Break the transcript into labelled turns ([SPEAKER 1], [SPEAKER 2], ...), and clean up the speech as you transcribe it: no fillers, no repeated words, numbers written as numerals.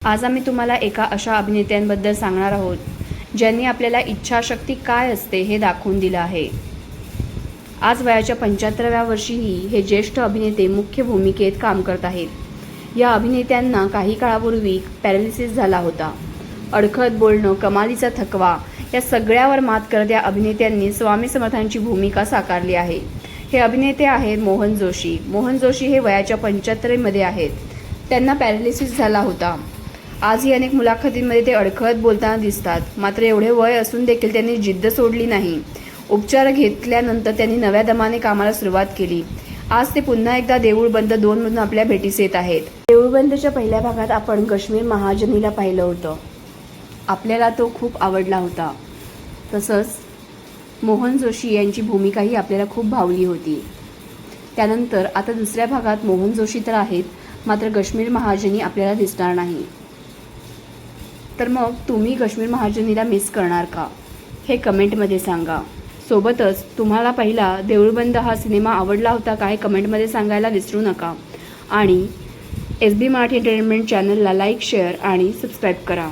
[SPEAKER 1] आज आम्ही तुम्हाला एका अशा अभिनेत्यांबद्दल सांगणार आहोत ज्यांनी आपल्याला इच्छाशक्ती काय असते हे दाखवून दिलं आहे। आज वयाच्या 75व्या वर्षीही हे ज्येष्ठ अभिनेते मुख्य भूमिकेत काम करत आहेत। या अभिनेत्यांना काही काळापूर्वी पॅरालिसिस झाला होता। अडखळत बोलणं, कमालीचा थकवा या सगळ्यावर मात करत या अभिनेत्यांनी स्वामी समर्थांची भूमिका साकारली आहे। हे अभिनेते आहेत मोहन जोशी। मोहन जोशी हे वयाच्या 75मध्ये आहेत। त्यांना पॅरालिसिस झाला होता। आजही अनेक मुलाखतींमध्ये ते अडखळत बोलताना दिसतात। मात्र एवढे वय असून देखील त्यांनी जिद्द सोडली नाही। उपचार घेतल्यानंतर त्यांनी नव्या दमाने कामाला सुरुवात केली। आज ते पुन्हा एकदा देऊळ बंद 2 मधून आपल्या भेटीस येत आहेत। देऊळ बंदच्या पहिल्या भागात आपण कश्मीर महाजनीला पाहिलं होतं। आपल्याला तो खूप आवडला होता। तसंच मोहन जोशी यांची भूमिकाही आपल्याला खूप भावली होती। त्यानंतर आता दुसऱ्या भागात मोहन जोशी तर आहेत, मात्र कश्मीर महाजनी आपल्याला दिसणार नाही। तर मग तुम्ही कश्मीर महाजनीला मिस करणार का, हे कमेंटमध्ये सांगा। सोबतच तुम्हाला पहिला देऊळ बंद हा सिनेमा आवडला होता का, हे कमेंटमध्ये सांगायला विसरू नका। आणि SB मराठी एंटरटेनमेंट चॅनलला लाईक, शेअर आणि सबस्क्राईब करा।